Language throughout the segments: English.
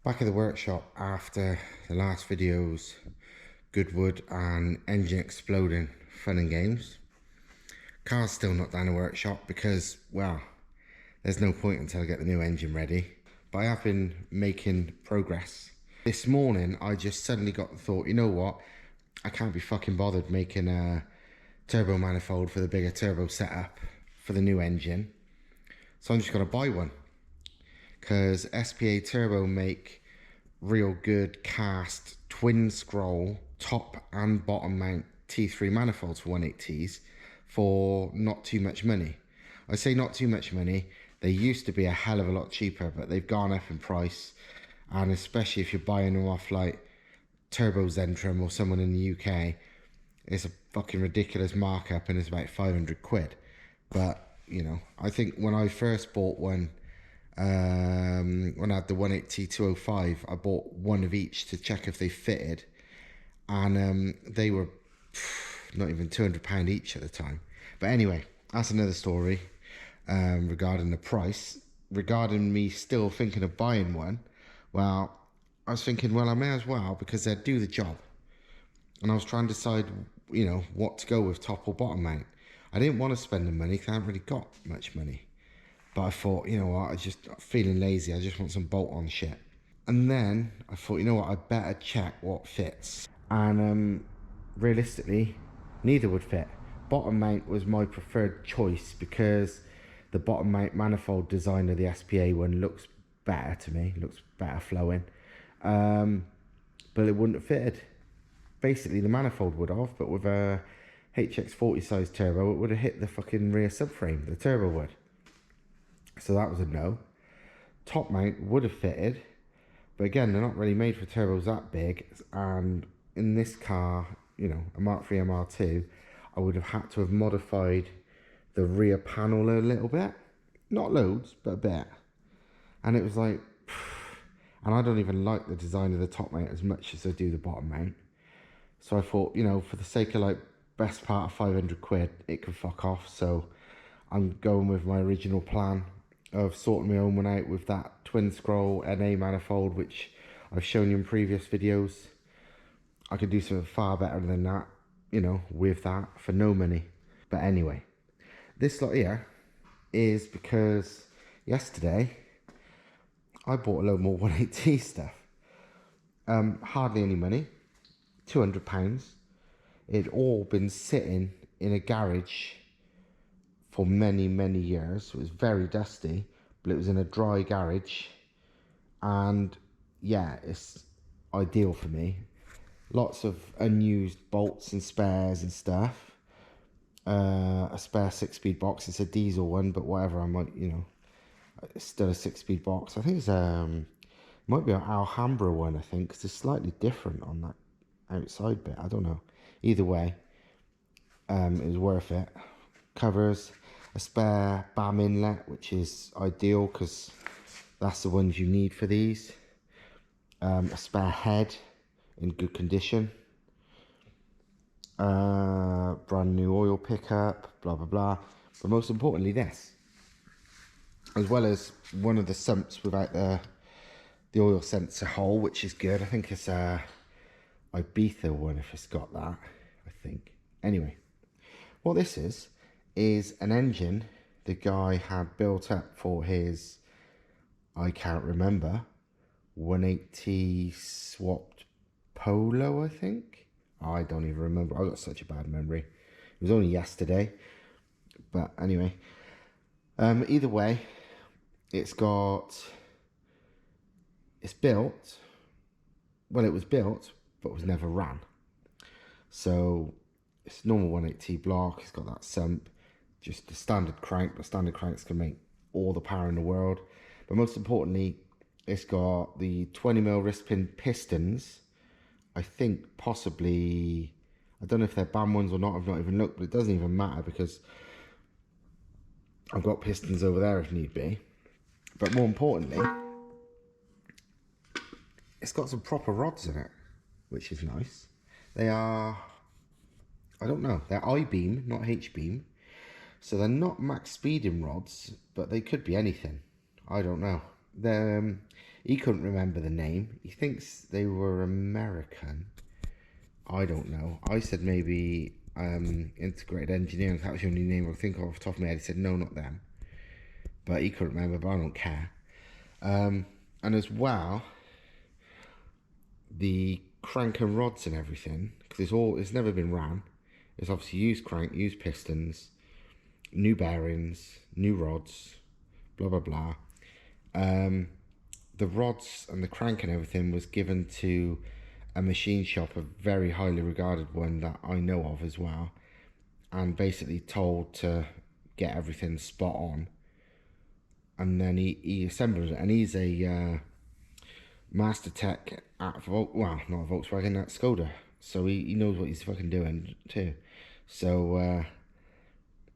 Back at the workshop after the last videos, Goodwood and engine exploding, fun and games. Car's still not down the workshop because, well, there's no point until I get the new engine ready. But I have been making progress. This morning, I just suddenly got the thought, you know what? I can't be fucking bothered making a turbo manifold for the bigger turbo setup for the new engine. So I'm just going to buy one. Because SPA Turbo make real good cast twin scroll top and bottom mount T3 manifolds for 180s for not too much money. I say not too much money. They used to be a hell of a lot cheaper, but they've gone up in price, and especially if you're buying them off like Turbo Zentrum or someone in the UK, it's a fucking ridiculous markup and it's about 500 quid. But you know, I think when I first bought one, when I had the 180-205, I bought one of each to check if they fitted, and they were not even £200 each at the time. But anyway, that's another story regarding the price. Regarding me still thinking of buying one, well, I was thinking, well, I may as well, because they'd do the job. And I was trying to decide, you know, what to go with, top or bottom mount. I didn't want to spend the money because I haven't really got much money. But I thought, you know what, I'm feeling lazy. I just want some bolt-on shit. And then I thought, you know what, I better check what fits. And realistically, neither would fit. Bottom mount was my preferred choice because the bottom mount manifold design of the SPA one looks better to me, looks better flowing. But it wouldn't have fitted. Basically, the manifold would have, but with a HX40 size turbo, it would have hit the fucking rear subframe, the turbo would. So that was a no. Top mount would have fitted, but again, they're not really made for turbos that big. And in this car, you know, a Mark III MR2, I would have had to have modified the rear panel a little bit. Not loads, but a bit. And it was like, and I don't even like the design of the top mount as much as I do the bottom mount. So I thought, you know, for the sake of like best part of 500 quid, it could fuck off. So I'm going with my original plan of sorting my own one out with that twin scroll NA manifold, which I've shown you in previous videos. I could do something far better than that, you know, with that for no money. But anyway, this lot here is because yesterday I bought a load more 180 stuff. Hardly any money, £200. It'd all been sitting in a garage for many years. It was very dusty, but it was in a dry garage, and yeah, it's ideal for me. Lots of unused bolts and spares and stuff. A spare 6-speed box. It's a diesel one, but whatever, I might, you know, it's still a 6-speed box. I think it's might be an Alhambra one, I think, because it's slightly different on that outside bit. I don't know. Either way, it was worth it. Covers, a spare BAM inlet, which is ideal because that's the ones you need for these. A spare head in good condition. Brand new oil pickup, blah blah blah. But most importantly, this, as well as one of the sumps without the oil sensor hole, which is good. I think it's a Ibiza one if it's got that, I think. Anyway, what this is an engine the guy had built up for his, I can't remember, 180 swapped Polo, I think. I don't even remember. I got such a bad memory. It was only yesterday. But anyway, either way, it's built. Well, it was built, but was never ran. So it's normal 180 block. It's got that sump, just the standard crank. But standard cranks can make all the power in the world. But most importantly, it's got the 20mm wrist pin pistons. I think possibly, I don't know if they're BAM ones or not. I've not even looked, but it doesn't even matter because I've got pistons over there if need be. But more importantly, it's got some proper rods in it, which is nice. They are, I don't know, they're I-beam, not H-beam. So they're not max speeding rods, but they could be anything. I don't know. They're He couldn't remember the name. He thinks they were American. I don't know. I said maybe integrated engineering. That was the only name I think of off the top of my head. He said no, not them. But he couldn't remember, but I don't care. And as well, the crank and rods and everything, because it's never been ran. It's obviously used crank, used pistons, new bearings, new rods, blah blah blah. The rods and the crank and everything was given to a machine shop, a very highly regarded one that I know of as well, and basically told to get everything spot on. And then he assembled it, and he's a Master Tech at well, not a Volkswagen, at Skoda, so he knows what he's fucking doing too. So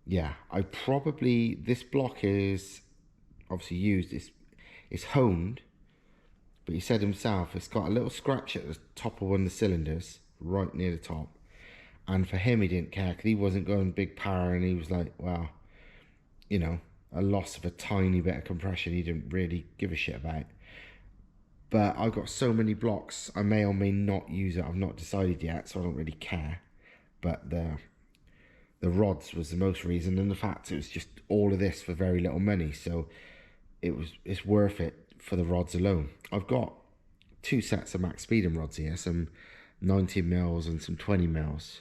yeah, this block is obviously used, it's honed, but he said himself it's got a little scratch at the top of one of the cylinders, right near the top. And for him, he didn't care, because he wasn't going big power, and he was like, well, you know, a loss of a tiny bit of compression, he didn't really give a shit about. But I've got so many blocks, I may or may not use it. I've not decided yet, so I don't really care. But the rods was the most reason, and the fact it was just all of this for very little money, so it's worth it for the rods alone. I've got 2 sets of max speeding rods here, some 19 mils and some 20 mils.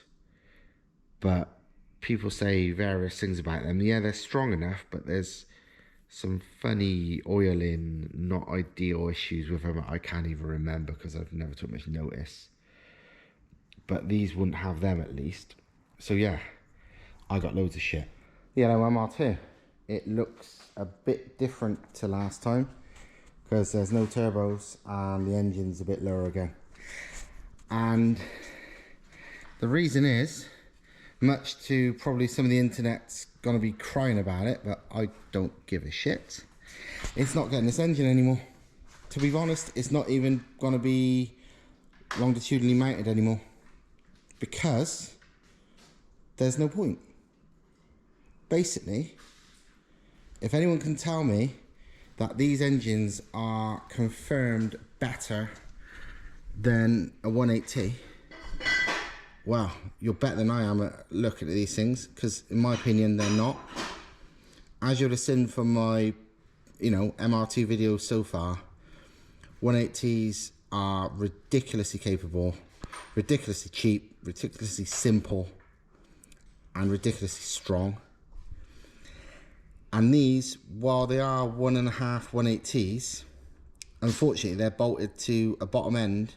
But people say various things about them. Yeah, they're strong enough, but there's some funny oiling, not ideal issues with them. I can't even remember because I've never took much notice. But these wouldn't have them, at least. So yeah, I got loads of shit. The yellow MR2. It looks a bit different to last time because there's no turbos and the engine's a bit lower again. And the reason is, much to probably some of the internet's gonna be crying about it, but I don't give a shit. It's not getting this engine anymore. To be honest, it's not even gonna be longitudinally mounted anymore, because there's no point. Basically, if anyone can tell me that these engines are confirmed better than a 180, well, you're better than I am at looking at these things, because in my opinion they're not. As you'll have seen from my MR2 videos so far, 180s are ridiculously capable, ridiculously cheap, ridiculously simple, and ridiculously strong. And these, while they are 1.5 180s, unfortunately they're bolted to a bottom end,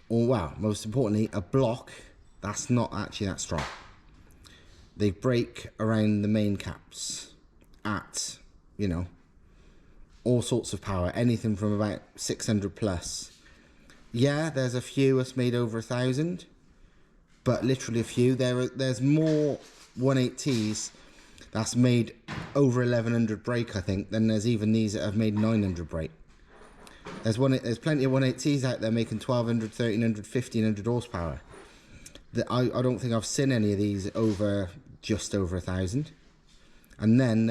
or well, most importantly, a block that's not actually that strong. They break around the main caps at, all sorts of power, anything from about 600 plus. Yeah, there's a few that's made over 1,000, but literally a few. There's more 180s that's made over 1,100 brake, I think, than there's even these that have made 900 brake. There's plenty of 180s out there making 1,200, 1,300, 1,500 horsepower. I don't think I've seen any of these just over 1,000. And then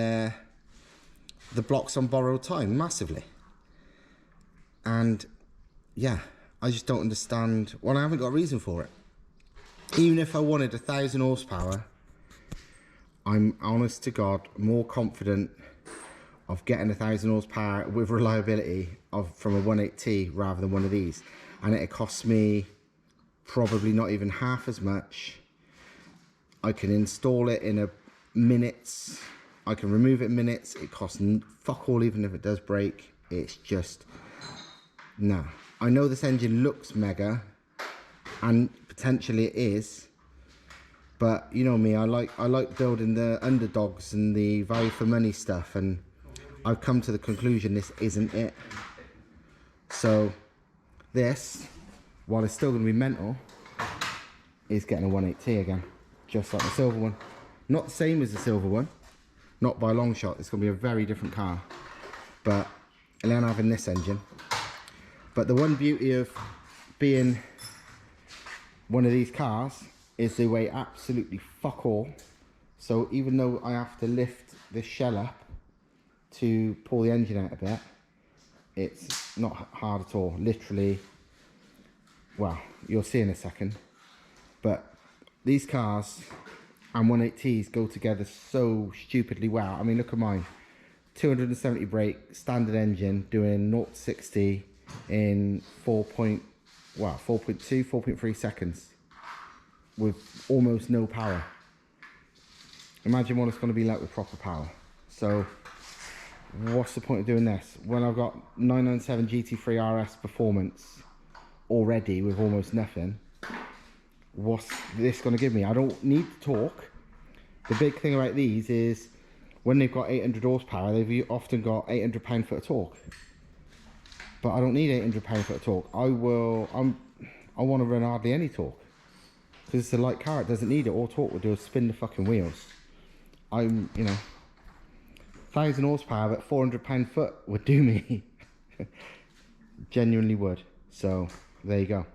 the blocks on borrowed time massively. And yeah, I just don't understand. Well, I haven't got a reason for it. Even if I wanted 1,000 horsepower, I'm honest to God more confident of getting 1,000 horsepower with reliability from a 180 rather than one of these. And it costs me probably not even half as much. I can install it in minutes. I can remove it in minutes. It costs fuck all, even if it does break. It's just, nah. I know this engine looks mega, and potentially it is, but you know me, I like building the underdogs and the value for money stuff, and I've come to the conclusion this isn't it. So this, while it's still going to be mental, is getting a 180 again, just like the silver one. Not the same as the silver one, not by a long shot. It's going to be a very different car, but then having this engine. But the one beauty of being one of these cars is they weigh absolutely fuck all. So even though I have to lift this shell up to pull the engine out a bit, It's not hard at all, literally. Well, you'll see in a second, but these cars and 1.8Ts go together so stupidly well. I mean, look at mine. 270 brake, standard engine, doing 0 to 60 in 4.2, 4.3 seconds with almost no power. Imagine what it's going to be like with proper power. So what's the point of doing this when I've got 997 GT3 RS performance already with almost nothing? What's this going to give me? I don't need the torque. The big thing about these is when they've got 800 horsepower, they've often got 800 pound-foot of torque. But I don't need 800 pound-foot of torque. I want to run hardly any torque because it's a light car. It doesn't need it. All torque will do is spin the fucking wheels. You know, 1,000 horsepower, but 400 pound-foot would do me. Genuinely would. So there you go.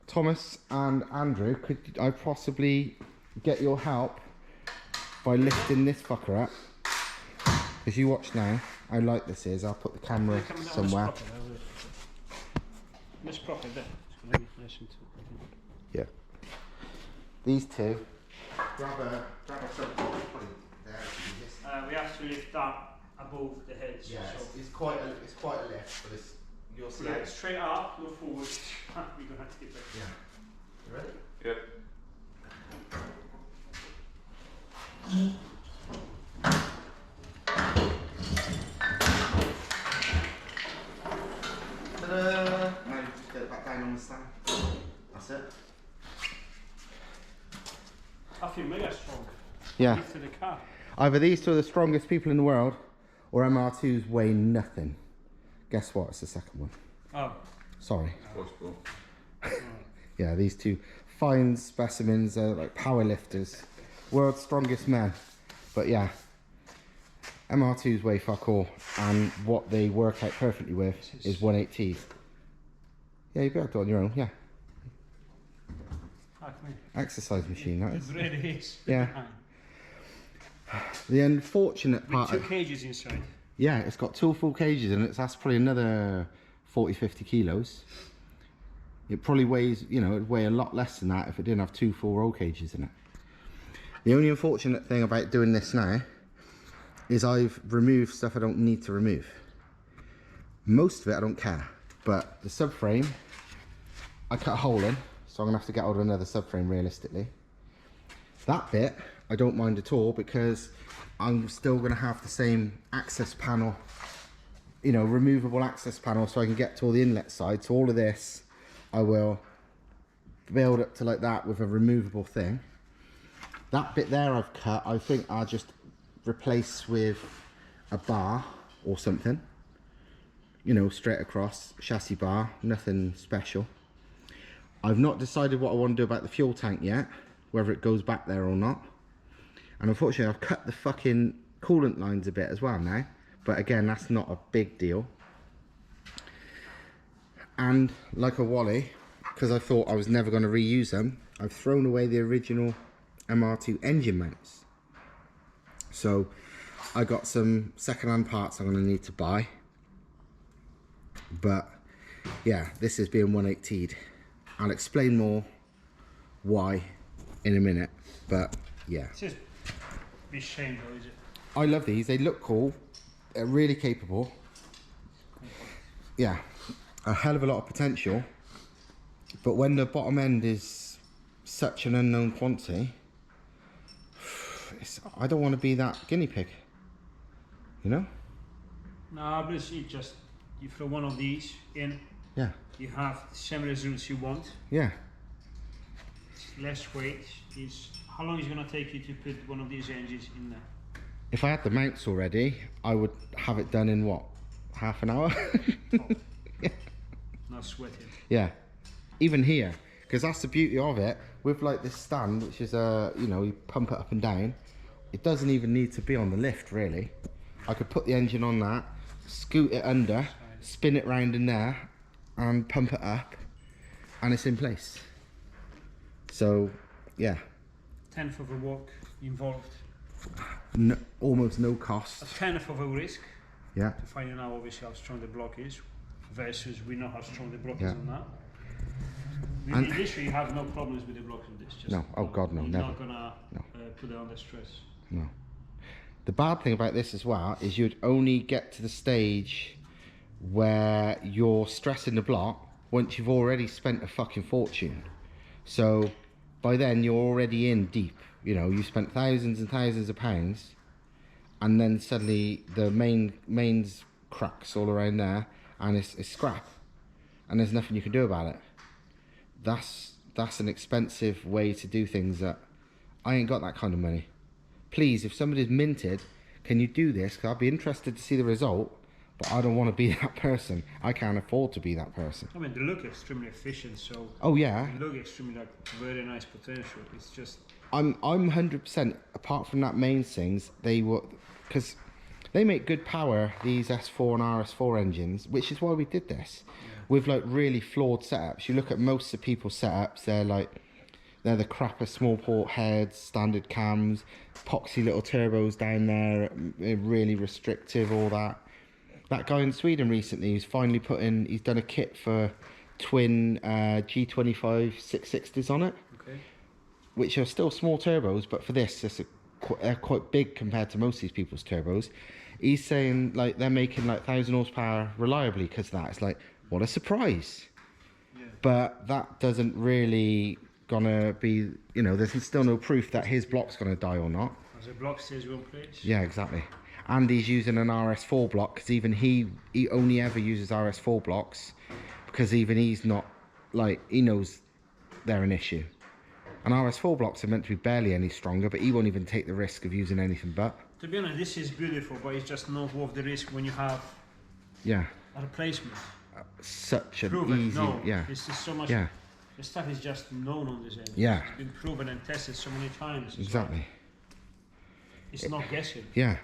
Thomas and Andrew, could I possibly get your help by lifting this fucker up? As you watch now, how light this is. I'll put the camera somewhere. Let's prop it there. It's going to be nice and yeah. These two. Grab a something. we have to lift up above the heads. Yeah, so it's quite a lift, but you'll see. Yeah, straight up, go forward. We're gonna tip it. Yeah. You ready? Yep. Ta-da! Now you just get it back down on the stand. That's it. I feel mega strong. Yeah. To the car. Either these two are the strongest people in the world, or MR2s weigh nothing. Guess what? It's the second one. Oh. Sorry. Possible. Yeah, these two fine specimens are like power lifters, world's strongest men. But yeah, MR2s weigh fuck all, and what they work out perfectly with is 1.8Ts. Yeah, you'd be able to do it on your own. Yeah. Exercise machine, that is. It really is. Yeah. The unfortunate part. With 2 cages inside. Yeah, it's got 2 full cages in it. So that's probably another 40-50 kilos. It probably weighs, you know, it'd weigh a lot less than that if it didn't have 2 full roll cages in it. The only unfortunate thing about doing this now is I've removed stuff I don't need to remove. Most of it I don't care, but the subframe I cut a hole in, so I'm gonna have to get hold of another subframe realistically. That bit I don't mind at all because I'm still gonna have the same access panel, you know, removable access panel, so I can get to all the inlet side. So all of this I will build up to like that with a removable thing. That bit there I've cut, I think I'll just replace with a bar or something, you know, straight across, chassis bar, nothing special. I've not decided what I want to do about the fuel tank yet, whether it goes back there or not. And unfortunately I've cut the fucking coolant lines a bit as well now, but again, that's not a big deal. And like a Wally, because I thought I was never going to reuse them, I've thrown away the original MR2 engine mounts. So I got some second-hand parts I'm going to need to buy. But yeah, this is being 1.8T'd. I'll explain more why in a minute, but yeah. It's just be shame though, is it? I love these, they look cool, they're really capable. Yeah, a hell of a lot of potential, but when the bottom end is such an unknown quantity, I don't want to be that guinea pig, you know? No, but it's just, you throw one of these in, yeah, you have the same results you want. Yeah. It's less weight. How long is it going to take you to put one of these engines in there? If I had the mounts already, I would have it done in what, half an hour? Oh. Yeah. Not sweating. Yeah, even here, because that's the beauty of it. With like this stand, which is you know, you pump it up and down, it doesn't even need to be on the lift really. I could put the engine on that, scoot it under, spin it round in there, and pump it up, and it's in place. So, yeah. 10th of a walk involved. No, almost no cost. A 10th of a risk. Yeah. To find out obviously how strong the block is, versus we know how strong the block Yeah. is on that. We literally have no problems with the block on this. Just No, oh God, no, you're never. not gonna No. put it under stress. No. The bad thing about this as well is you'd only get to the stage where you're stressing the block once you've already spent a fucking fortune. So by then you're already in deep. You know, you spent thousands and thousands of pounds, and then suddenly the mains cracks all around there, and it's scrap, and there's nothing you can do about it. That's an expensive way to do things that I ain't got that kind of money. Please, if somebody's minted, can you do this? Because I'd be interested to see the result, but I don't want to be that person. I can't afford to be that person. I mean, they look extremely efficient, so oh yeah, they look extremely like very nice potential. It's just I'm 100%. Apart from that main things, they were, because they make good power, these S4 and RS4 engines, which is why we did this. With like really flawed setups. You look at most of people's setups, they're the crapper small port heads, standard cams, epoxy little turbos down there, really restrictive, all that. That guy in Sweden recently, he's finally he's done a kit for twin G25 660s on it. okay. Which are still small turbos, but for this, they're quite big compared to most of these people's turbos. He's saying like they're making like 1,000 horsepower reliably because of that. It's like, what a surprise. Yeah. But that doesn't really gonna be, you know, there's still no proof that his block's gonna die or not. As a block stays one place. Yeah, exactly. And he's using an RS4 block, because even he only ever uses RS4 blocks, because even he's not, like, he knows they're an issue. And RS4 blocks are meant to be barely any stronger, but he won't even take the risk of using anything but. To be honest, this is beautiful, but it's just not worth the risk when you have Yeah. a replacement. Such an Proven, easy, no, yeah. this is so much. Yeah. The stuff is just known on this end. Yeah. It's been proven and tested so many times. Exactly. It's not guessing. Yeah.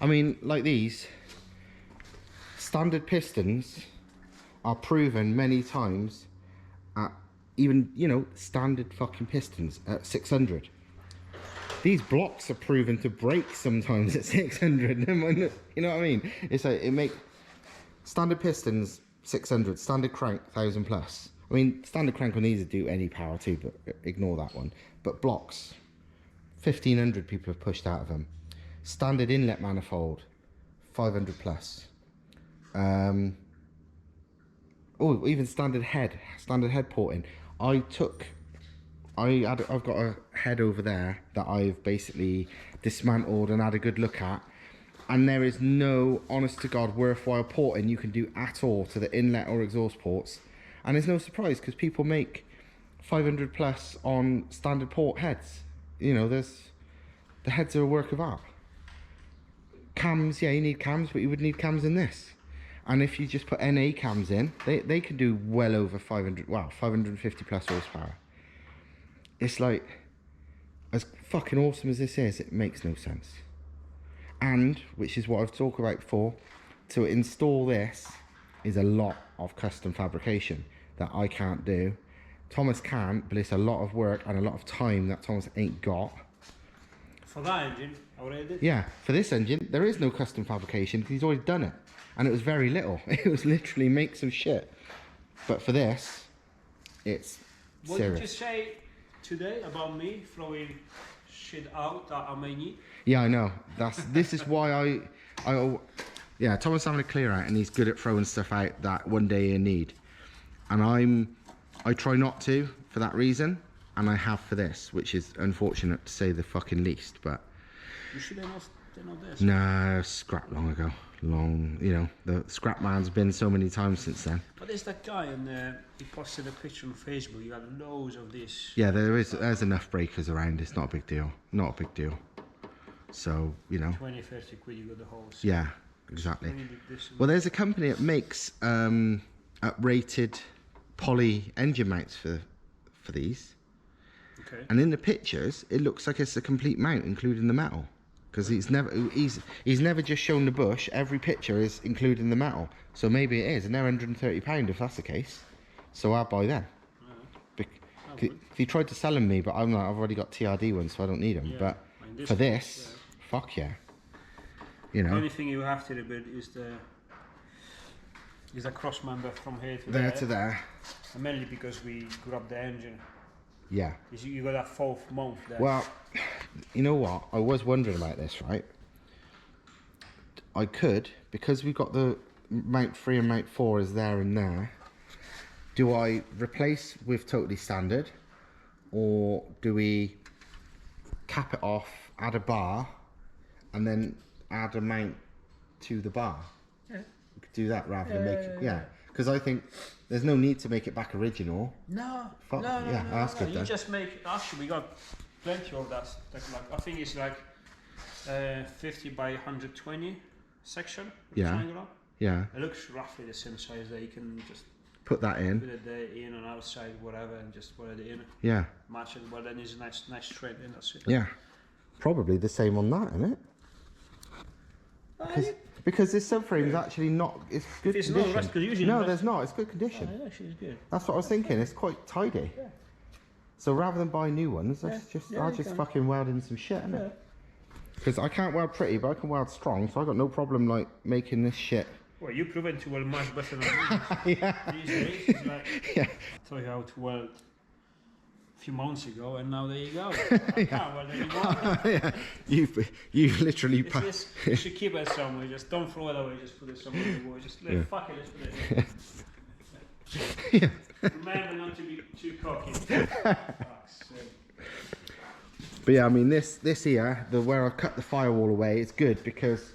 I mean, like these, standard pistons are proven many times at even, you know, standard fucking pistons at 600. These blocks are proven to break sometimes at 600. You know what I mean? It's like, it make standard pistons 600, standard crank 1,000 plus. I mean, standard crank on these would do any power too, but ignore that one. But blocks, 1,500 people have pushed out of them. Standard inlet manifold, 500 plus. Oh, even standard head porting. I've got a head over there that I've basically dismantled and had a good look at, and there is no, honest to God, worthwhile porting you can do at all to the inlet or exhaust ports. And there's no surprise, because people make 500 plus on standard port heads. You know, the heads are a work of art. Cams, yeah, you need cams, but you would need cams in this. And if you just put NA cams in, they can do well over 550 plus horsepower. It's like, as fucking awesome as this is, it makes no sense. And, which is what I've talked about before, to install this is a lot of custom fabrication that I can't do. Thomas can, but it's a lot of work and a lot of time that Thomas ain't got. For that engine, I already did. Yeah, for this engine, there is no custom fabrication because he's already done it. And it was very little. It was literally make some shit. But for this, it's What serious. did you say today about me throwing shit out that I may need? Yeah, I know. This is why yeah, Thomas having a clear out, and he's good at throwing stuff out that one day you need. And I try not to for that reason, and I have for this, which is unfortunate to say the fucking least. But You should have not this. no, scrap long ago. You know, the scrap man's been so many times since then. But there's that guy, and he posted a picture on Facebook. You got loads of this. Yeah, there's enough breakers around. It's not a big deal. Not a big deal. So, you know. 20, 30 quid, you got the whole. Yeah, exactly. Well, there's a company that makes uprated poly engine mounts for these. Okay. And in the pictures, it looks like it's a complete mount, including the metal. Because he's never just shown the bush. Every picture is including the metal. So maybe it is, and they're £130 if that's the case. So I'll buy them. He tried to sell them me, but I'm like, I've already got TRD ones, so I don't need them. Yeah, But for this, fuck yeah. you know. The only thing you have to rebuild is the cross member from here to there to there. And mainly because we grabbed the engine. Yeah. You got that 4th month there. Well, you know what? I was wondering about this, right? I could, because we've got the mount 3 and mount 4 is there and there. Do I replace with totally standard, or do we cap it off, add a bar, and then add a mount to the bar? Yeah. We could do that rather than make it, yeah. Because I think there's no need to make it back original. No, no, that's good you then. just make, actually we got plenty of that, like I think it's like 50 by 120 section. Yeah. Triangular. Yeah. It looks roughly the same size there. You can just put that in. put it there in and outside, whatever, and just put it in. Yeah. Match it, well then it's a nice straight in, that's it. Yeah. Probably the same on that, isn't it? Because this subframe is actually not, it's good It's condition. not rust, 'cause usually no, rust- there's not, it's good condition. Oh, actually it's good. That's what I was thinking, it's quite tidy. Yeah. So rather than buy new ones, let's I'll you just can. fucking weld in some shit, innit? Yeah. Because I can't weld pretty, but I can weld strong, so I got no problem like making this shit. Well, you proven to weld much better than me. Yeah. These days, it's like, Yeah. I taught you how to weld a few months ago, and now there you go. I can't weld anymore. Yeah. You've literally You should keep it somewhere, just don't throw it away, just put it somewhere in the wall. Just let fuck it, let's put it in. Yeah. Remember not to be too cocky. Fuck's sake. But yeah, I mean this here, where I cut the firewall away, it's good because,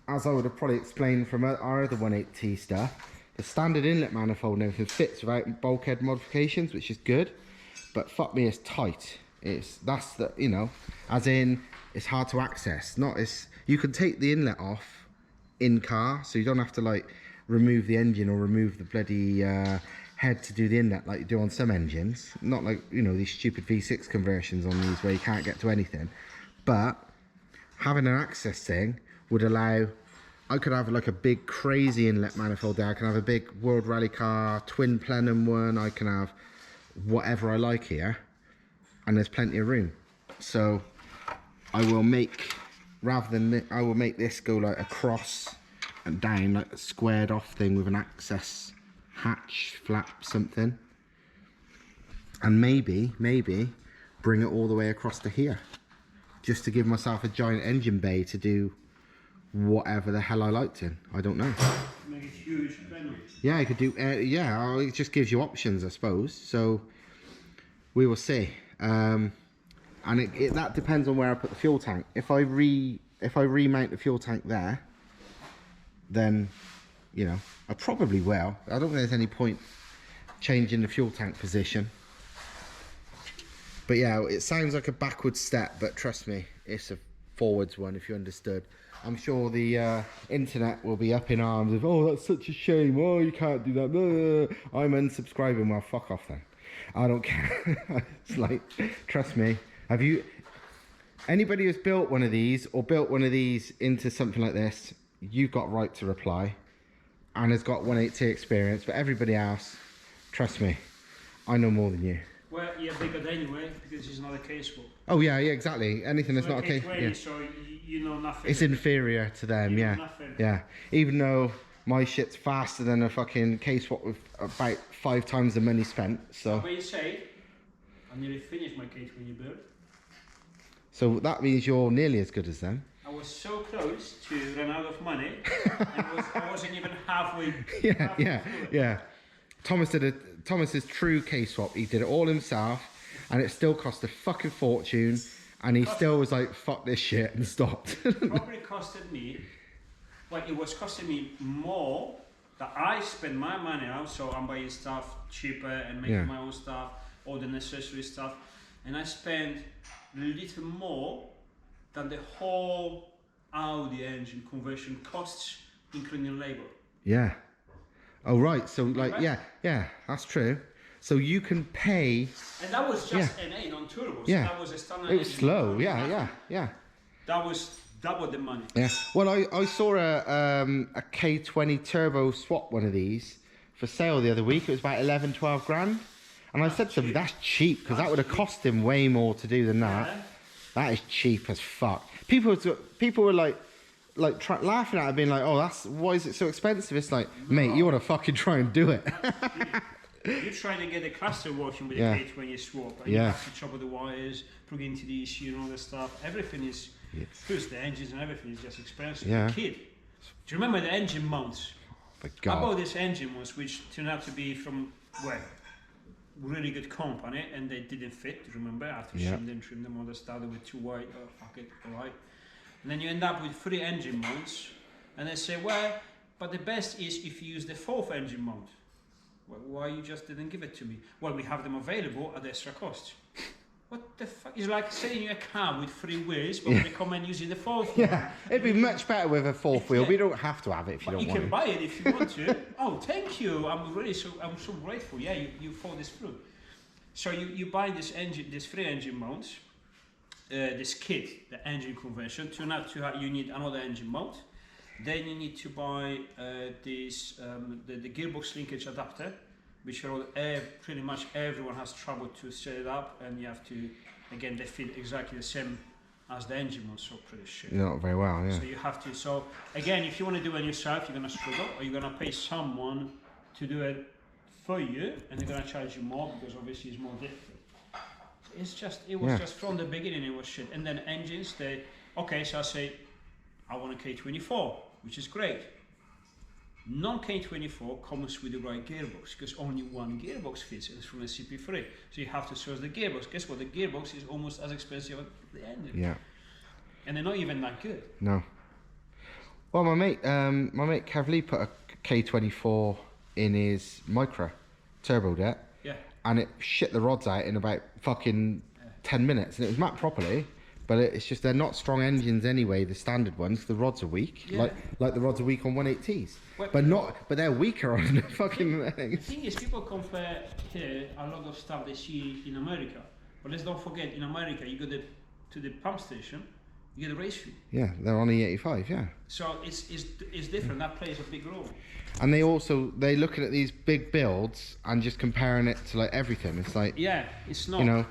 as I would have probably explained from our other 180T stuff, the standard inlet manifold and everything fits without bulkhead modifications, which is good. But fuck me, it's tight. That's the, you know, as in it's hard to access. You can take the inlet off in car, so you don't have to like remove the engine or remove the bloody head to do the inlet like you do on some engines. Not like, you know, these stupid V6 conversions on these where you can't get to anything. But having an access thing would allow, I could have like a big crazy inlet manifold there. I can have a big World Rally Car twin plenum one. I can have whatever I like here, and there's plenty of room. So I will make, I will make this go like across and down, like a squared off thing with an access hatch, flap, something. And maybe bring it all the way across to here, just to give myself a giant engine bay to do whatever the hell I liked in. I don't know. Make it huge. Yeah, I could do, yeah, it just gives you options, I suppose. So we will see. And that depends on where I put the fuel tank. If I remount the fuel tank there, then, you know, I probably will. I don't think there's any point changing the fuel tank position. But yeah, it sounds like a backward step, but trust me, it's a forwards one, if you understood. I'm sure the internet will be up in arms of, oh, that's such a shame, oh, you can't do that, blah. I'm unsubscribing. Well, fuck off then. I don't care. It's like, trust me, anybody who's built one of these or built one of these into something like this, you've got right to reply and has got 180 experience. But everybody else, trust me, I know more than you. Well, yeah, bigger anyway, because it's not a case swap. Oh yeah, exactly. Anything that's not a case, yeah. So you know nothing. It's inferior to them, yeah. Yeah. Even though my shit's faster than a fucking K-swap with about 5 times the money spent, so. But you say, I nearly finished my K20 build. So that means you're nearly as good as them. I was so close to run out of money, and I wasn't even halfway. Yeah. Thomas's true K-swap, he did it all himself, and it still cost a fucking fortune, and he still was like, fuck this shit, and stopped. Probably costed me, but it was costing me more that I spend my money out, so I'm buying stuff cheaper and making my own stuff, all the necessary stuff, and I spend a little more than the whole Audi engine conversion costs, including labor. Yeah. Oh right, so like, right? yeah, that's true. So you can pay. And that was just NA, non-turbo. So yeah. that was a standard. It was slow. Yeah. That was double the money. Yeah. Well, I saw a K20 turbo swap one of these for sale the other week. It was about 11, 12 grand. And I said to him, that's cheap, because that would have cost him way more to do than that. Yeah. That is cheap as fuck. People were like, like laughing at it, being like, "Oh, why is it so expensive?" It's like, mate, you want to fucking try and do it. You're trying to get the cluster working with the K20 swap, and you have to chop the wires, plug into the ECU and all that stuff. Everything is, plus the engines and everything is just expensive. Yeah. Kid, do you remember the engine mounts? I bought this engine once, which turned out to be from really good company, and they didn't fit. Remember, I had to trim them, all the stuff. They were too wide. Oh, fuck it, all right. And then you end up with 3 engine mounts, and they say, well, but the best is if you use the 4th engine mount. Well, why you just didn't give it to me? Well, we have them available at extra cost. What the fuck? It's like selling you a car with 3 wheels, but we recommend using the 4th one. It'd be much better with a 4th wheel. We don't have to have it if you don't want to. You can buy it if you want to. Oh, thank you. I'm so grateful. Yeah, you thought this through. So you buy this engine, this 3 engine mounts, this kit, the engine conversion. Turn out you need another engine mount. Then you need to buy this the gearbox linkage adapter, which pretty much everyone has trouble to set it up, and you have to, again, they fit exactly the same as the engine one, so pretty shit. Not very well, yeah. So you have to, so again, if you want to do it yourself, you're going to struggle, or you're going to pay someone to do it for you, and they're going to charge you more, because obviously it's more difficult. It was just from the beginning, it was shit. And then engines, okay, so I say, I want a K24, which is great. Non-K24 comes with the right gearbox, because only one gearbox fits, and it's from a CP3. So you have to source the gearbox. Guess what? The gearbox is almost as expensive as the engine. Yeah. And they're not even that good. No. Well, my mate Kevly put a K24 in his Micra turbo deck. Yeah. And it shit the rods out in about fucking 10 minutes, and it was mapped properly. But it's just they're not strong engines anyway. The standard ones, the rods are weak, like the rods are weak on 180s. But they're weaker on the fucking things. The thing is, people compare here a lot of stuff they see in America. But let's not forget, in America, you go to the pump station, you get a race fee. Yeah, they're on E85, yeah. So it's different. That plays a big role. And they looking at these big builds and just comparing it to like everything. It's like it's not. You know.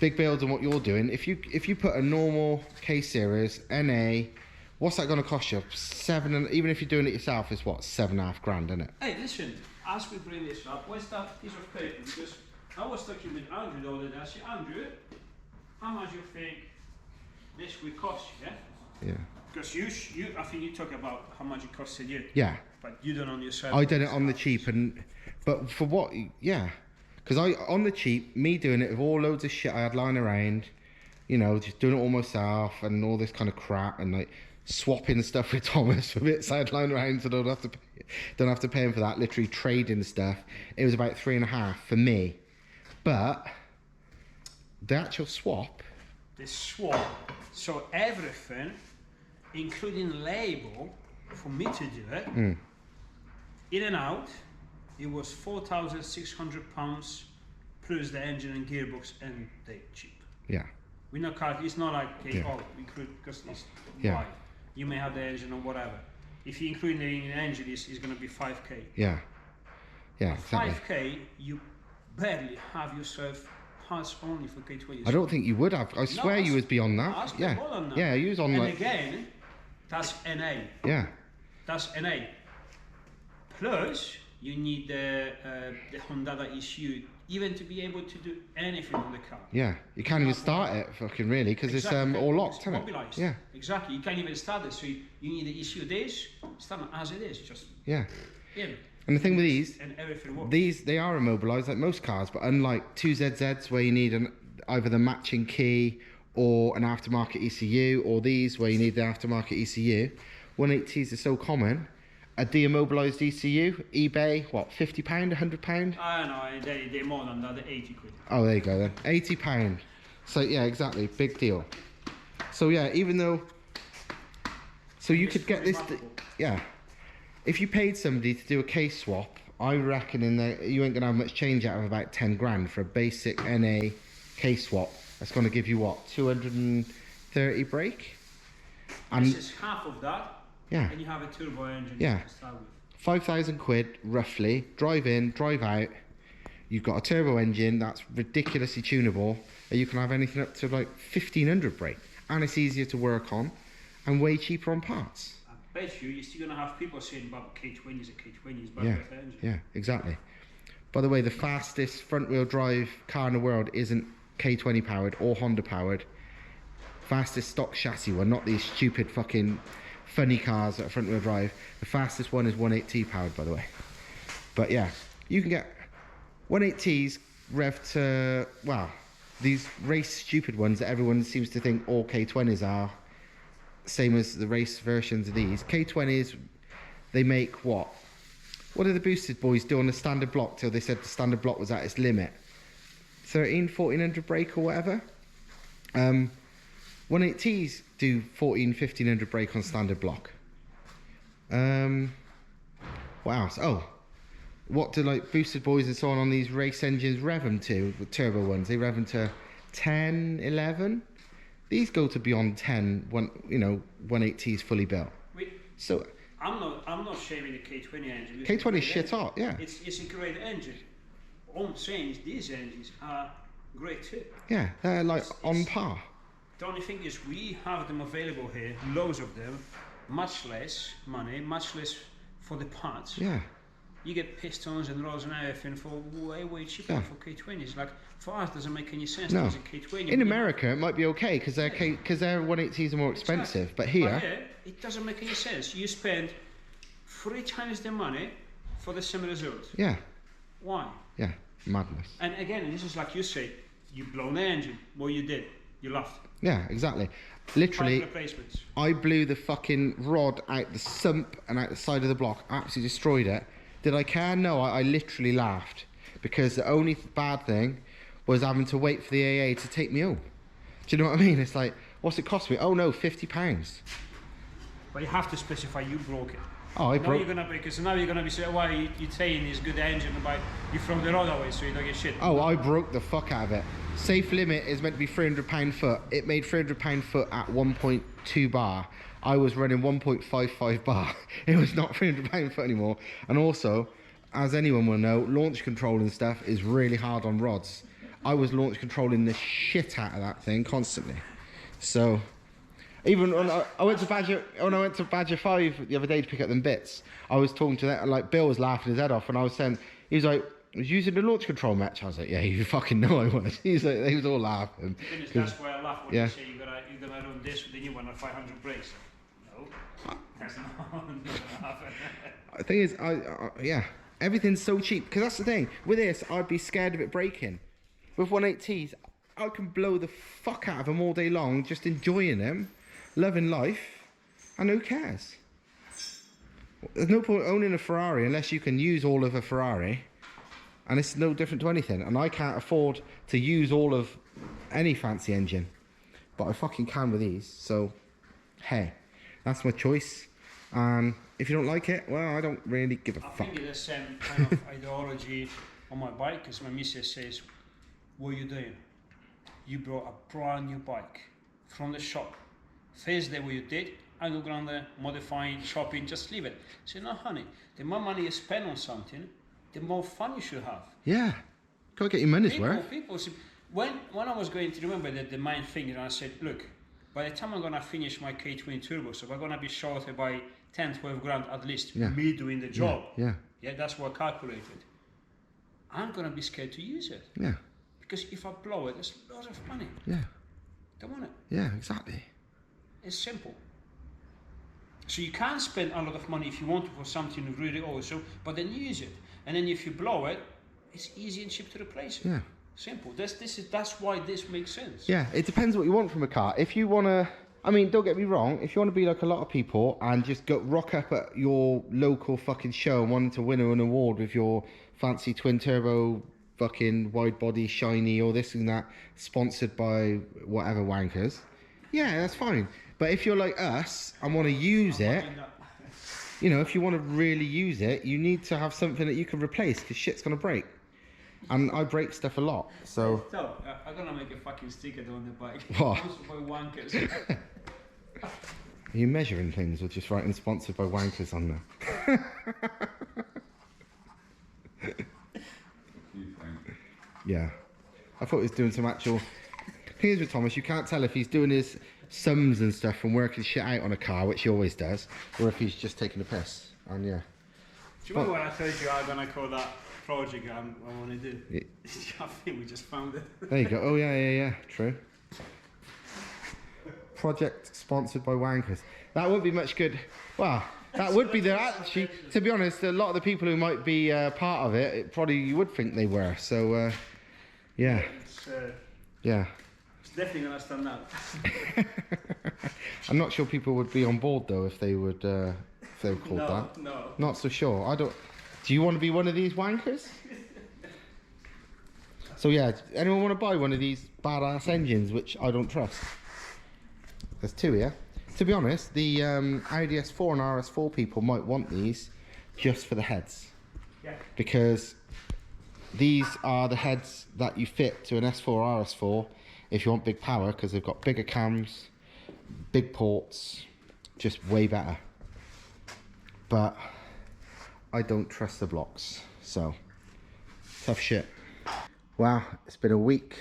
Big builds and what you're doing. If you put a normal K series NA, what's that going to cost you? Even if you're doing it yourself, it's what, $7.5 grand, isn't it? Hey, listen. As we bring this up, where's that piece of paper? Because I was talking with Andrew the other day. I said, Andrew, how much do you think this will cost you? Yeah. Because I think you talk about how much it costed you. Yeah. But you don't on yourself. I did it on the cheap, but for what? Yeah. Because on the cheap, me doing it with all loads of shit I had lying around, you know, just doing it all myself and all this kind of crap, and like swapping stuff with Thomas for bits I had lying around, so don't have to pay him for that. Literally trading stuff. It was about 3.5 for me, but the actual swap. The swap. So everything, including label, for me to do it, in and out. It was £4,600 plus the engine and gearbox, and they cheap. Yeah. We not cut. It's not like we include, because it's wide. You may have the engine or whatever. If you include the engine, it's going to be 5k. Yeah. Yeah. Exactly. 5k, you barely have yourself parts only for K20. I don't think you would have. I swear you was beyond that. Yeah. Yeah, you was on and again, that's NA. Yeah. That's NA. Plus, you need the Honda ECU even to be able to do anything on the car. Yeah, you can't even start it fucking really, because it's all locked, isn't it? Mobilized. Yeah. Exactly, you can't even start it, so you need the ECU this, start it as it is, just yeah. in. And the thing with these, and everything works. They are immobilized like most cars, but unlike 2 ZZs where you need either the matching key or an aftermarket ECU, or these where you need the aftermarket ECU, 180s are so common. A deimmobilised ECU, eBay, what, £50, £100? I know, they're more than that, they're 80 quid. Oh, there you go then, £80. So yeah, exactly, big deal. So yeah, even though, so you could get this, yeah. If you paid somebody to do a case swap, I reckon you ain't gonna have much change out of about 10 grand for a basic NA case swap. That's gonna give you what, 230 brake? And this is half of that. Yeah. And you have a turbo engine to start with. 5,000 quid roughly. Drive in, drive out. You've got a turbo engine that's ridiculously tunable. And you can have anything up to like 1,500 brake. And it's easier to work on. and way cheaper on parts. I bet you're still gonna have people saying, "But K20 is a K20 is better Yeah, with the engine." yeah, exactly. By the way, the fastest front-wheel drive car in the world isn't K20 powered or Honda powered. Fastest stock chassis one, not these stupid fucking funny cars that are front-wheel drive. The fastest one is 1.8T powered, by the way. But yeah, you can get 1.8Ts rev to, well, these race stupid ones that everyone seems to think all K20s are, same as the race versions of these. K20s, they make what? What did the boosted boys do on the standard block till they said the standard block was at its limit? 1400 brake or whatever. 1.8Ts do 1500 brake on standard block. What else? Oh, what do like boosted boys and so on these race engines rev them to? The turbo ones, they rev them to 10, 11. These go to beyond 10 when, you know, 1.8Ts fully built. So I'm not shaming the K20 engine. K20 is shit hot, yeah. It's a great engine. All I'm saying is these engines are great too. Yeah, they're like on par. The only thing is we have them available here, loads of them, much less money, much less for the parts. Yeah. You get pistons and rods and everything for way cheaper for K20s. Like for us, doesn't make any sense. No. There's a K20. In America, it might be okay because their 1.8Ts are more expensive, but here, it doesn't make any sense. You spend 3 times the money for the same result. yeah, Why? yeah, madness. And again, this is like you say, you blown the engine. What you did, you laughed. Yeah, exactly. Literally, 5 replacements. I blew the fucking rod out the sump and out the side of the block, absolutely destroyed it. Did I care? No, I literally laughed because the only bad thing was having to wait for the AA to take me home. Do you know what I mean? It's like, what's it cost me? Oh no, £50. But you have to specify you broke it. Oh, I broke. Because now you're gonna be saying, "Why you saying is good engine, but you throw the rod away so you don't get shit." Oh, I broke the fuck out of it. Safe limit is meant to be £300 foot. It made £300 foot at 1.2 bar. I was running 1.55 bar. It was not £300 foot anymore. And also, as anyone will know, launch control and stuff is really hard on rods. I was launch controlling the shit out of that thing constantly. So, even when I went to Badger 5 the other day to pick up them bits, I was talking to that, like Bill was laughing his head off, and I was saying, he was like, I was using the launch control match. I was like, yeah, you fucking know I was. He was all laughing. That's why I laugh when you say you're gonna run this with the new one at 500 brakes. No, that's not gonna happen. The thing is, yeah, everything's so cheap. Because that's the thing. With this, I'd be scared of it breaking. With 1.8Ts, I can blow the fuck out of them all day long, just enjoying them, loving life, and who cares? There's no point owning a Ferrari unless you can use all of a Ferrari. And it's no different to anything. And I can't afford to use all of any fancy engine. But I fucking can with these. So, hey, that's my choice. And if you don't like it, well, I don't really give a fuck. I think it's the same kind of ideology on my bike. Because my missus says, what are you doing? You brought a brand new bike from the shop. First day what you did, I go around there, modifying, shopping, just leave it. I said, no honey, the more money you spend on something, the more fun you should have. Yeah, gotta get your money's worth. People, when I was going to remember the main thing, and I said, look, by the time I'm gonna finish my K20 turbo, so we're gonna be shorter by 10, 12 grand at least, me doing the job. Yeah. Yeah, that's what I calculated. I'm gonna be scared to use it. Yeah. Because if I blow it, there's lots of money. Yeah. Don't want it. Yeah, exactly. It's simple. So you can spend a lot of money if you want to for something really awesome, but then use it. And then if you blow it, it's easy and cheap to replace it. Yeah. Simple. That's why this makes sense. Yeah, it depends what you want from a car. If you want to, I mean, don't get me wrong, if you want to be like a lot of people and just go rock up at your local fucking show and wanting to win an award with your fancy twin turbo fucking wide body shiny or this and that sponsored by whatever wankers, yeah, that's fine. But if you're like us and want to use it, you know, if you want to really use it, you need to have something that you can replace because shit's gonna break. And I break stuff a lot, so. So, I'm gonna make a fucking sticker on the bike. What? Sponsored by wankers. Are you measuring things or just writing sponsored by wankers on there? Yeah. I thought he was doing some actual. Thing is with Thomas, you can't tell if he's doing his sums and stuff from working shit out on a car, which he always does, or if he's just taking a piss. And yeah. Do you remember when I told you I'm gonna call that project I want to do? Yeah. I think we just found it. There you go. Oh yeah, true. Project sponsored by Wankers. That would be much good. Well, that would be the actually. To be honest, a lot of the people who might be part of it, probably you would think they were. So yeah. Yeah. It's definitely gonna stand out. I'm not sure people would be on board though if they would called that. No. Not so sure. I don't. Do you want to be one of these wankers? So yeah, anyone want to buy one of these badass engines which I don't trust? There's two here. To be honest, the Audi S4 and RS4 people might want these just for the heads. Yeah. Because these are the heads that you fit to an S4 or RS4 if you want big power, because they've got bigger cams, big ports, just way better. But I don't trust the blocks, so tough shit. Wow, it's been a week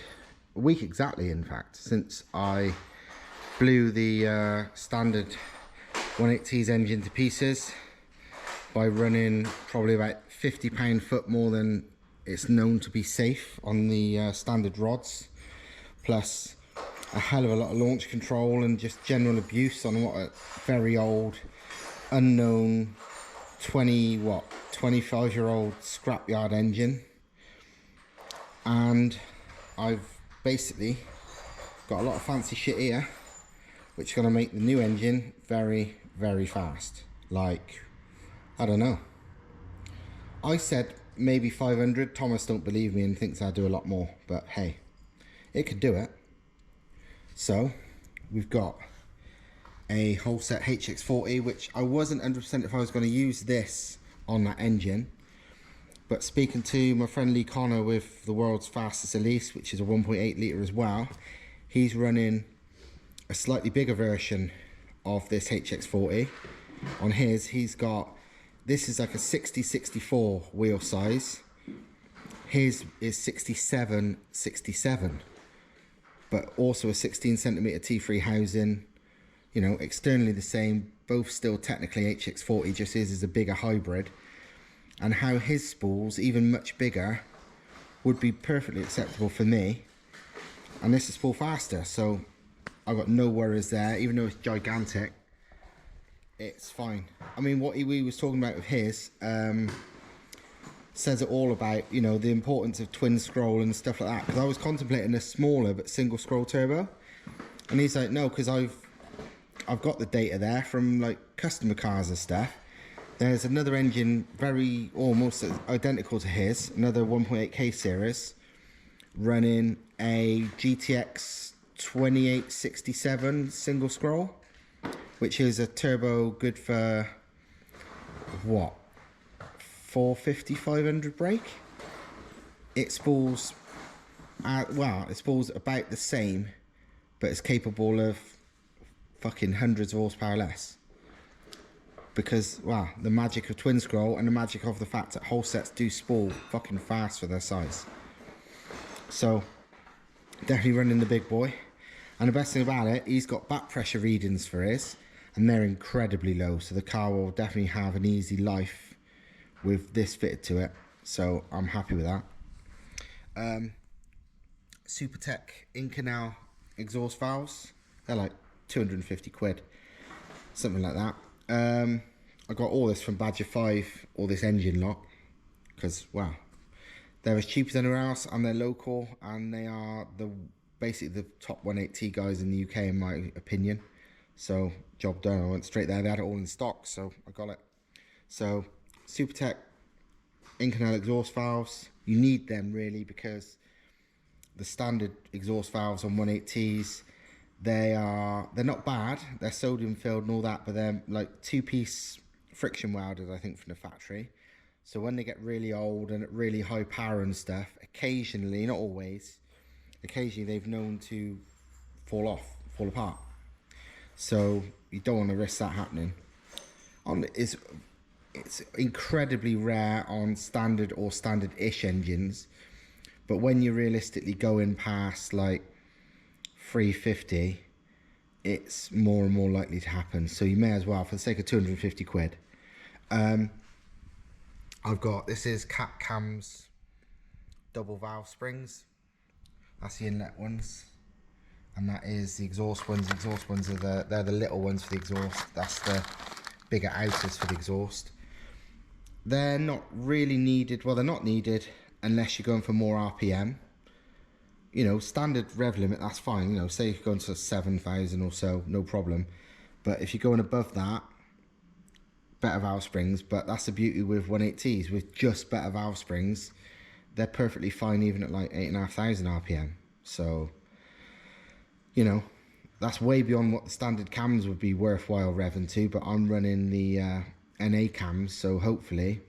exactly, in fact, since I blew the standard 180s engine to pieces by running probably about 50 pound-foot more than it's known to be safe on the standard rods, plus a hell of a lot of launch control and just general abuse on what a very old, unknown 25-year-old scrapyard engine. And I've basically got a lot of fancy shit here which is going to make the new engine very, very fast. Like, I don't know, I said maybe 500. Thomas don't believe me and thinks I do a lot more, but hey, it could do it. So we've got a whole set HX40, which I wasn't 100% if I was going to use this on that engine, but speaking to my friend Lee Connor with the world's fastest Elise, which is a 1.8 litre as well, he's running a slightly bigger version of this HX40 on his. He's got, this is like a 60/64 wheel size, his is 67/67, but also a 16cm T3 housing, you know, externally the same, both still technically HX40, just his is a bigger hybrid. And how his spools, even much bigger, would be perfectly acceptable for me, and this is spool faster, so I've got no worries there. Even though it's gigantic, it's fine. I mean, what we was talking about with his says it all about, you know, the importance of twin scroll and stuff like that, because I was contemplating a smaller but single scroll turbo, and he's like, no, because I've got the data there from like customer cars and stuff. There's another engine very almost identical to his, another 1.8K series, running a GTX 2867 single scroll, which is a turbo good for what, 450, 500 brake. It spools well, it spools about the same, but it's capable of fucking hundreds of horsepower less, because wow, the magic of twin scroll and the magic of the fact that whole sets do spool fucking fast for their size. So definitely running the big boy. And the best thing about it, he's got back pressure readings for his, and they're incredibly low, so the car will definitely have an easy life with this fitted to it, so I'm happy with that. Subframe in-canal exhaust valves, they're like 250 quid, something like that. I got all this from Badger 5, all this engine lot, because wow, they're as cheap as anywhere else, and they're local, and they are basically the top 180 guys in the UK in my opinion. So job done. I went straight there. They had it all in stock, so I got it. So Subframe in-canal exhaust valves, you need them really, because the standard exhaust valves on 180s, they're not bad, they're sodium filled and all that, but they're like 2-piece friction welded, I think, from the factory. So when they get really old and at really high power and stuff, occasionally, not always, occasionally they've known to fall apart. So you don't want to risk that happening. It's incredibly rare on standard or standard-ish engines, but when you're realistically going past like 350, it's more and more likely to happen. So you may as well, for the sake of 250 quid. I've got, this is Cat Cam's double valve springs. That's the inlet ones. And that is the exhaust ones. The exhaust ones are they're the little ones for the exhaust. That's the bigger outers for the exhaust. They're not really needed. Well, they're not needed unless you're going for more RPM. You know, standard rev limit, that's fine. You know, say you're going to 7,000 or so, no problem. But if you're going above that, better valve springs. But that's the beauty with 180s, with just better valve springs. They're perfectly fine even at like 8,500 RPM. So, you know, that's way beyond what the standard cams would be worthwhile revving to. But I'm running the NA cams, so hopefully,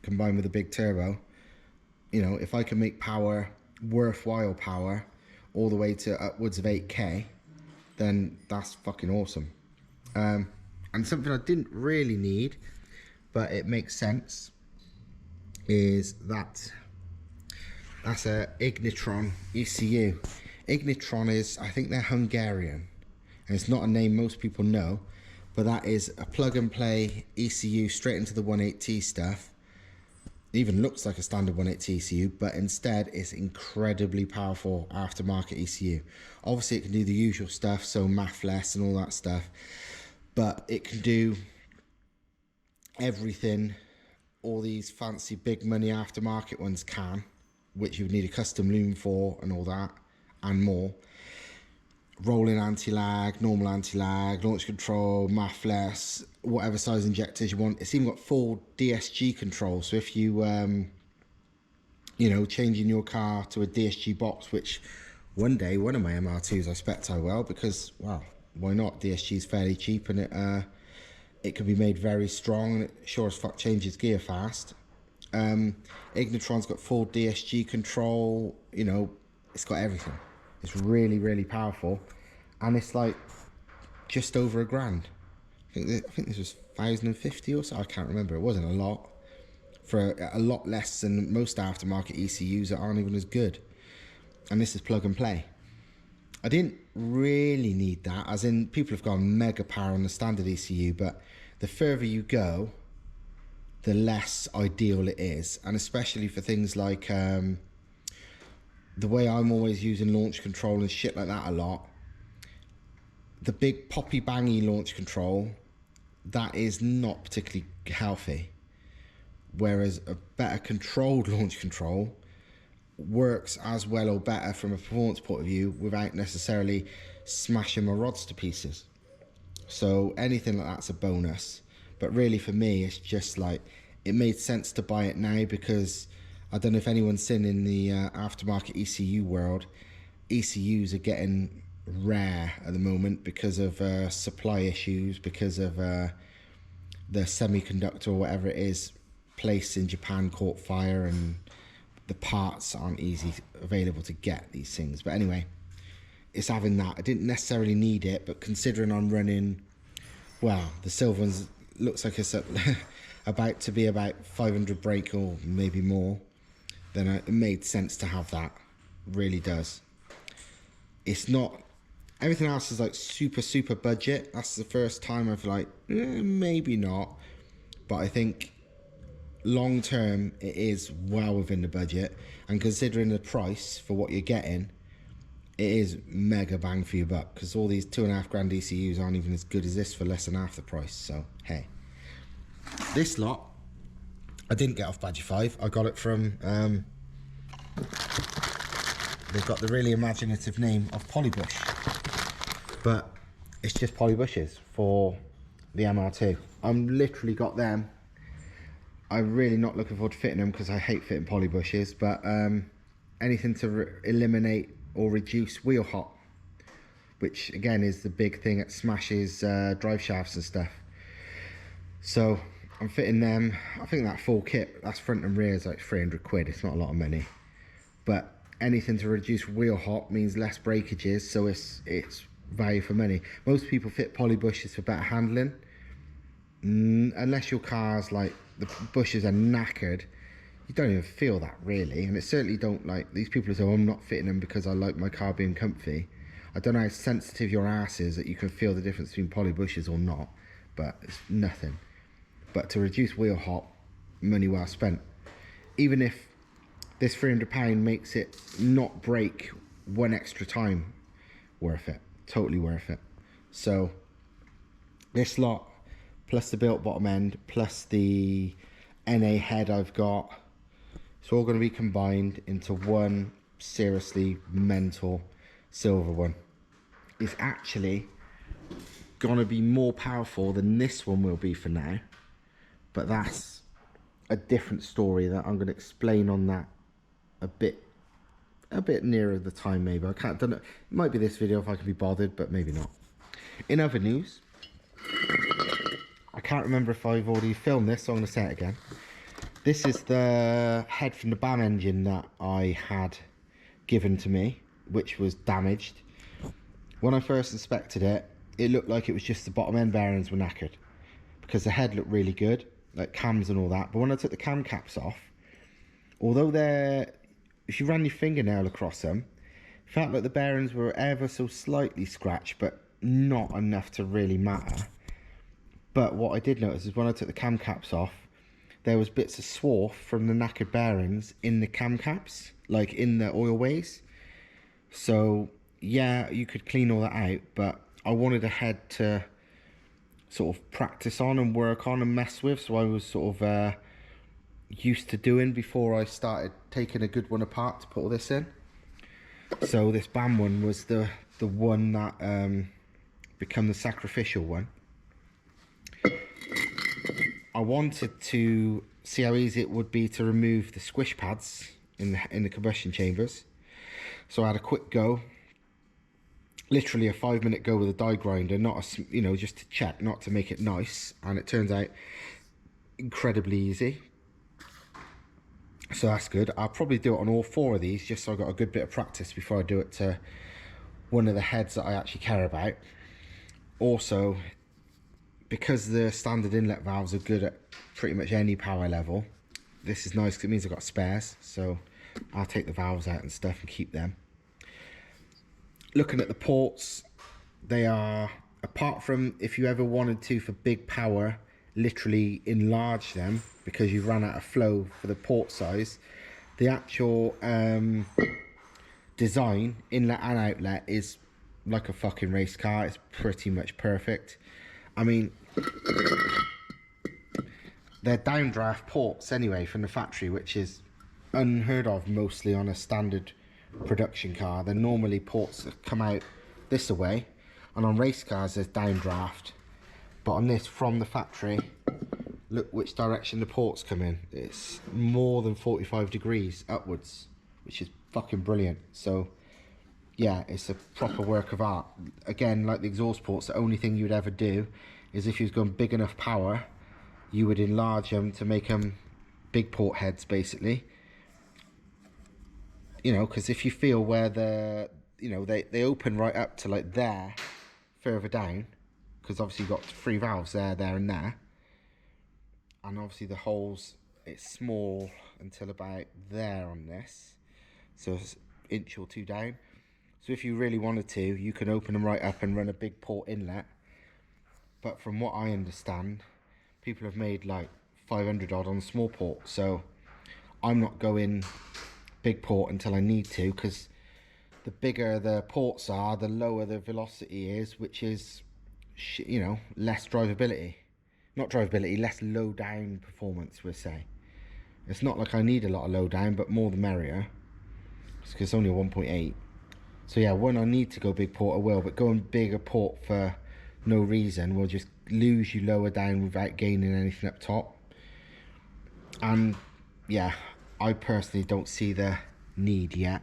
combined with a big turbo, you know, if I can make power, worthwhile power, all the way to upwards of 8K, then that's fucking awesome. And something I didn't really need, but it makes sense, is that's a Ignitron ECU. Ignitron is, I think they're Hungarian, and it's not a name most people know, but that is a plug and play ECU straight into the 180 stuff. It even looks like a standard 180 ECU, but instead it's incredibly powerful aftermarket ECU. Obviously it can do the usual stuff, so MAF-less and all that stuff, but it can do everything all these fancy big money aftermarket ones can, which you would need a custom loom for and all that, and more. Rolling anti-lag, normal anti-lag, launch control, MAF-less, whatever size injectors you want. It's even got full DSG control, so if you you know, changing your car to a DSG box, which one day one of my MR2s I expect I will, because, well, why not? DSG is fairly cheap, and it can be made very strong, and it sure as fuck changes gear fast. Ignitron's got full DSG control, you know, it's got everything. It's really, really powerful, and it's like just over £1,000. I think this was 1,050 or so. I can't remember. It wasn't a lot, for a lot less than most aftermarket ECUs that aren't even as good. And this is plug and play. I didn't really need that, as in people have gone mega power on the standard ECU, but the further you go, the less ideal it is, and especially for things like the way I'm always using launch control and shit like that a lot. The big poppy bangy launch control, that is not particularly healthy, whereas a better controlled launch control works as well or better from a performance point of view without necessarily smashing my rods to pieces. So anything like that's a bonus, but really for me it's just like, it made sense to buy it now, because I don't know if anyone's seen in the aftermarket ECU world, ECUs are getting rare at the moment because of supply issues, because of the semiconductor or whatever it is placed in Japan caught fire, and the parts aren't easy available to get these things. But anyway, it's having that. I didn't necessarily need it, but considering I'm running, well, the silver ones looks like it's about to be about 500 brake or maybe more, then it made sense to have that. Really does. It's not, everything else is like super budget. That's the first time I've like, maybe not, but I think long term it is well within the budget, and considering the price for what you're getting, it is mega bang for your buck, because all these £2,500 ECUs aren't even as good as this for less than half the price. So hey, this lot I didn't get off Badger 5. I got it from they've got the really imaginative name of Polybush, but it's just Polybushes for the MR2. I'm literally got them. I'm really not looking forward to fitting them, because I hate fitting Polybushes, but anything to eliminate or reduce wheel hop, which again is the big thing that smashes drive shafts and stuff. So I'm fitting them. I think that full kit, that's front and rear, is like 300 quid. It's not a lot of money, but anything to reduce wheel hop means less breakages, so it's value for money. Most people fit Polybushes for better handling, unless your car's like, the bushes are knackered, you don't even feel that really. And it certainly don't, like these people who say, oh, I'm not fitting them because I like my car being comfy. I don't know how sensitive your ass is that you can feel the difference between poly bushes or not, but it's nothing. But to reduce wheel hop, money well spent. Even if this £300 makes it not break one extra time, worth it. Totally worth it. So this lot, plus the built bottom end, plus the NA head I've got, it's all going to be combined into one seriously mental silver one. It's actually going to be more powerful than this one will be for now, but that's a different story that I'm going to explain on that a bit nearer the time. Maybe don't know, it might be this video if I can be bothered, but maybe not. In other news, I can't remember if I've already filmed this, so I'm going to say it again. This is the head from the BAM engine that I had given to me, which was damaged. When I first inspected it, it looked like it was just the bottom end bearings were knackered, because the head looked really good, like cams and all that. But when I took the cam caps off, although if you ran your fingernail across them, it felt like the bearings were ever so slightly scratched, but not enough to really matter. But what I did notice is when I took the cam caps off, there was bits of swarf from the knackered bearings in the cam caps, like in the oil ways. So yeah, you could clean all that out, but I wanted a head to sort of practice on and work on and mess with, so I was sort of used to doing before I started taking a good one apart to put all this in. So this BAM one was the one that become the sacrificial one. I wanted to see how easy it would be to remove the squish pads in the combustion chambers. So I had a quick go, literally a 5-minute go with a die grinder, just to check, not to make it nice, and it turns out incredibly easy. So that's good. I'll probably do it on all 4 of these, just so I got a good bit of practice before I do it to one of the heads that I actually care about. Also, because the standard inlet valves are good at pretty much any power level, this is nice because it means I've got spares, so I'll take the valves out and stuff and keep them. Looking at the ports, they are, apart from if you ever wanted to, for big power, literally enlarge them because you've run out of flow for the port size, the actual design, inlet and outlet, is like a fucking race car. It's pretty much perfect. I mean, they're downdraft ports anyway from the factory, which is unheard of mostly on a standard production car. They're normally ports that come out this away, and on race cars there's downdraft, but on this, from the factory, look which direction the ports come in. It's more than 45 degrees upwards, which is fucking brilliant. So yeah, it's a proper work of art. Again, like the exhaust ports, the only thing you'd ever do is if you was going big enough power, you would enlarge them to make them big port heads, basically. You know, because if you feel where they open right up to like there, further down, because obviously you've got 3 valves there, and there. And obviously the holes, it's small until about there on this. So it's an inch or 2 down. So if you really wanted to, you can open them right up and run a big port inlet. But from what I understand, people have made like 500 odd on small port. So I'm not going big port until I need to, because the bigger the ports are, the lower the velocity is, which is, you know, less drivability. Not drivability, less low down performance, we'll say. It's not like I need a lot of low down, but more the merrier. Because it's only a 1.8. So yeah, when I need to go big port, I will. But going bigger port for no reason will just lose you lower down without gaining anything up top. And yeah, I personally don't see the need yet.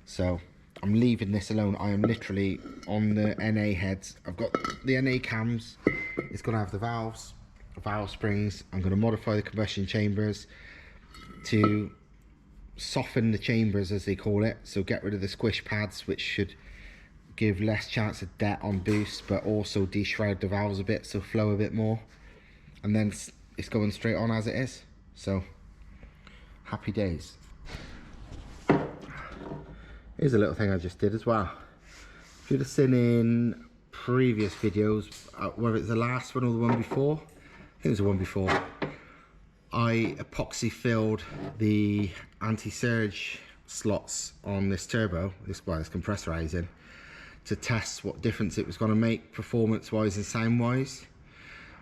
So I'm leaving this alone. I am literally on the NA heads. I've got the NA cams. It's going to have the valves, valve springs. I'm going to modify the combustion chambers to soften the chambers, as they call it. So get rid of the squish pads, which should give less chance of debt on boost, but also de-shroud the valves a bit, so flow a bit more. And then it's going straight on as it is. So happy days. Here's a little thing I just did as well. If you'd have seen in previous videos, whether it's the last one or the one before, I think it was the one before, I epoxy filled the anti-surge slots on this turbo, this compressor housing, to test what difference it was going to make performance wise and sound wise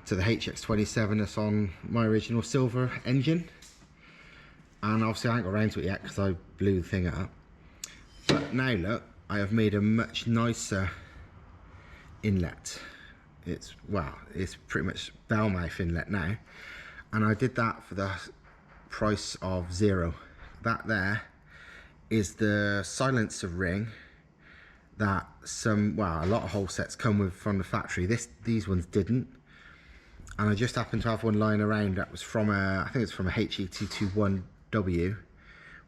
to the HX27 that's on my original silver engine. And obviously I ain't got around to it yet because I blew the thing up. But now look, I have made a much nicer inlet. It's pretty much bell mouth inlet now. And I did that for the price of 0. That there is the silencer ring that a lot of whole sets come with from the factory. These ones didn't. And I just happened to have one lying around that was from I think it's from a HET21W,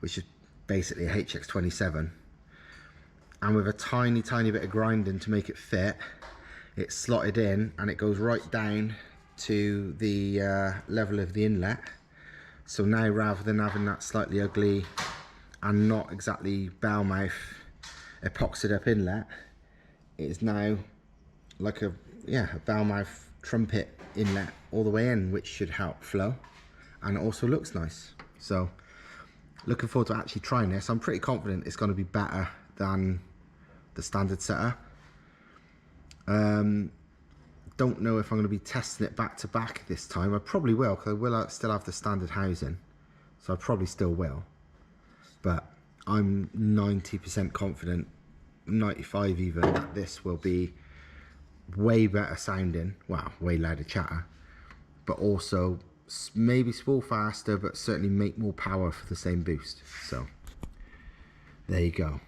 which is basically a HX27. And with a tiny bit of grinding to make it fit, it's slotted in and it goes right down to the level of the inlet. So now, rather than having that slightly ugly and not exactly bell mouth epoxied up inlet, it is now like a bell mouth trumpet inlet all the way in, which should help flow, and it also looks nice. So looking forward to actually trying this. I'm pretty confident it's going to be better than the standard setup. Don't know if I'm going to be testing it back to back this time. I probably will, because I will still have the standard housing, so I probably still will. But I'm 90% confident, 95 even, that this will be way better sounding, well, way louder chatter, but also maybe spool faster, but certainly make more power for the same boost. So there you go.